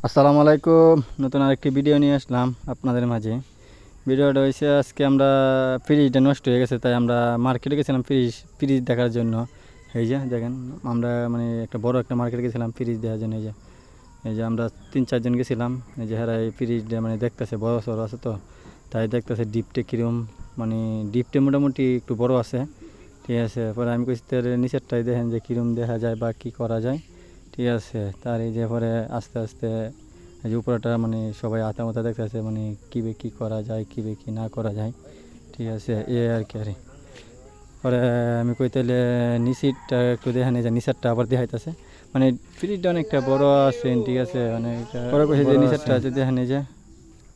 আসসালামু আলাইকুম। নতুন আরেকটি ভিডিও নিয়ে আসলাম আপনাদের মাঝে। ভিডিওটা হয়েছে আজকে আমরা ফ্রিজটা নষ্ট হয়ে গেছে, তাই আমরা মার্কেটে গেছিলাম ফ্রিজ দেখার জন্য। এই যে দেখেন, আমরা মানে একটা বড় একটা মার্কেটে গেছিলাম ফ্রিজ দেখার জন্য। এই যে আমরা 3-4 জন গেছিলাম। এই যে এই ফ্রিজটা মানে দেখতেছে বড় সড়ো আছে, তো তাই দেখতেছে ডিপটে কীরকম, মানে ডিপটে মোটামুটি একটু বড় আছে, ঠিক আছে। পরে আমি কইছি তার নিচেরটাই দেখেন যে কীরকম দেখা যায় বা কী করা যায়, ঠিক আছে। তার এই যে পরে আস্তে আস্তে এই যে উপরটা মানে সবাই আতামাতা দেখতেছে, মানে কী করা যায়, কী না করা যায়, ঠিক আছে। আর কি আরে পরে আমি কই তাহলে নিচেরটা একটু দেখা নেই, যে নিচেরটা আবার দেখাইতেছে, মানে ফ্রিজটা অনেকটা বড় আছে, ঠিক আছে। অনেকটা পরে কইছে যে নিচেরটা আছে দেখা নেই যে।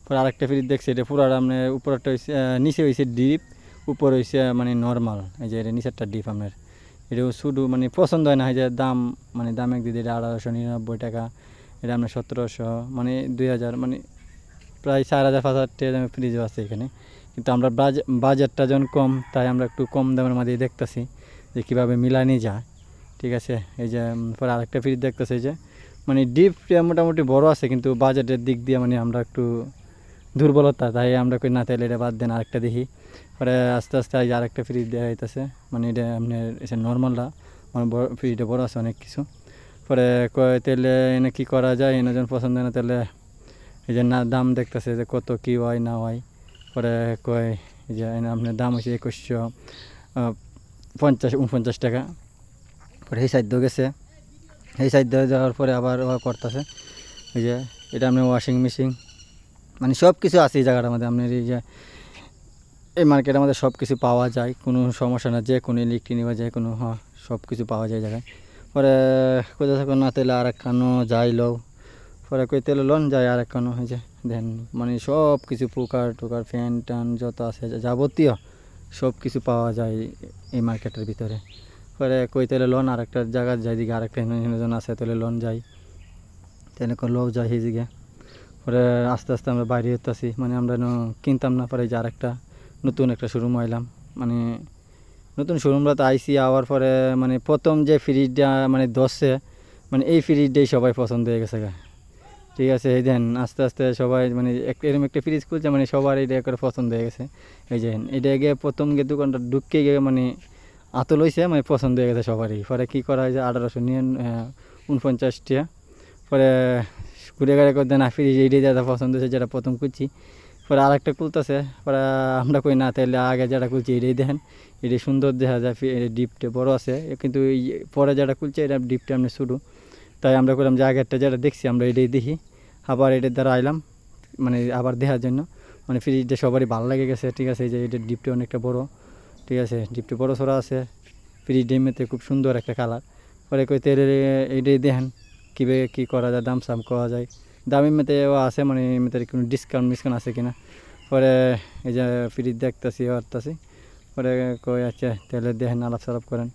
পরে আরেকটা ফ্রিজ দেখছে, এটা পুরাটা মানে উপরটা হয়েছে, নিচে হয়েছে ডিপ, উপর হয়েছে মানে নর্মাল। এই যে এটা নিচেরটা ডিপ আপনার, এটাও শুধু মানে পছন্দ হয় না। এই যে দাম মানে দাম এক দিদি, এটা 1899 টাকা, এটা আপনার 1700 মানে 2000, মানে প্রায় 4000-5000 টাকা দামের ফ্রিজও আছে এখানে। কিন্তু আমরা বাজেটটা যখন কম, তাই আমরা একটু কম দামের মধ্যেই দেখতেছি যে কীভাবে মিলানি যায়, ঠিক আছে। এই যে পরে আরেকটা ফ্রিজ দেখতেছি যে মানে ডিপটা মোটামুটি বড় আছে, কিন্তু বাজেটের দিক দিয়ে মানে আমরা একটু দুর্বলতা, তাই আমরা কই না তাহলে এটা বাদ দেন, আরেকটা দেখি। পরে আস্তে আস্তে এই যে আরেকটা ফ্রিজ দেওয়া হইতেছে, মানে এটা আপনার এসে নর্মালটা মানে বড় ফ্রিজটা বড় আছে অনেক কিছু। পরে কয় তাহলে এনে কী করা যায়, এনে যখন পছন্দ হয় না তাহলে এই যে না দাম দেখতেছে যে কত কী হয় না হয়। পরে কয় এই যে আপনার দাম হয়েছে 2150-49 টাকা। পরে এই সাইড গেছে, এই সাইড যাওয়ার পরে আবার করতেছে। এই যে এটা আপনার ওয়াশিং মেশিন, মানে সব কিছু আছে এই জায়গাটার মধ্যে। আপনার এই যে এই মার্কেটের মধ্যে সব কিছু পাওয়া যায়, কোনো সমস্যা না, যে কোনো ইলেকট্রিক বা যে কোনো সব কিছু পাওয়া যায় জায়গায়। পরে কোথাও থাকুন না তাহলে আর একখানো যাই লো, পরে কই তেলে লোন যায় আর একখানো। এই যে দেন মানে সব কিছু কুকার টুকার ফ্যান ট্যান যত আছে যাবতীয় সব কিছু পাওয়া যায় এই মার্কেটের ভিতরে। পরে কই তেলে লোন আর একটা জায়গা যাই, দিকে আর একটা জন আছে তাহলে লোন যাই, তাহলে লোক যাই সেই দিকে। পরে আস্তে আস্তে আমরা বাইরে হতেছি, মানে আমরা কিনতাম না। পরে যে আরেকটা নতুন একটা শোরুম আইলাম, মানে নতুন শোরুমটাতে আইসি আওয়ার পরে মানে প্রথম যে ফ্রিজটা মানে ধরছে, মানে এই ফ্রিজটাই সবাই পছন্দ হয়ে গেছে, ঠিক আছে। এই দেন আস্তে আস্তে সবাই মানে এরকম একটা ফ্রিজ খুলছে, মানে সবার এটা করে পছন্দ হয়ে গেছে। এই যে এটা গিয়ে প্রথম গিয়ে দোকানটা ঢুকে গিয়ে মানে আতল হয়েছে, মানে পছন্দ হয়ে গেছে সবারই। পরে কী করা হয়েছে 1849 টাকা। পরে ঘুরে ঘুরে করতে না ফ্রিজ এইটাই যেটা পছন্দ হয়েছে, যেটা প্রথম খুঁজছি। পরে আর একটা খুলতেছে, পরে আমরা কই না তাহলে আগে যেটা খুলছি এটাই দেখেন, এটাই সুন্দর দেখা যায়, ডিপটা বড় আছে, কিন্তু পরে যেটা খুলছে এটা ডিপটা আপনি শুরু। তাই আমরা করলাম যে আগেরটা যেটা দেখছি আমরা এটাই দেখি, আবার এটার দ্বারা আইলাম মানে আবার দেখার জন্য। মানে ফ্রিজটা সবারই ভালো লেগে গেছে, ঠিক আছে। এই যে এটার ডিপটা অনেকটা বড়, ঠিক আছে, ডিপটা বড় সড়ো আছে, ফ্রিজ ডিমেতে খুব সুন্দর একটা কালার। পরে কই তেলে এইটাই দেখেন কীভাবে কী করা যায়, দাম সাম করা যায়, দাম এমনিতেও আছে, মানে এমনিতে কোনো ডিসকাউন্ট আছে কিনা। পরে এই যে ফ্রিজ দেখতেছি পরে কই আচ্ছা তাহলে দেখেন আলাপ সালাপ করেন।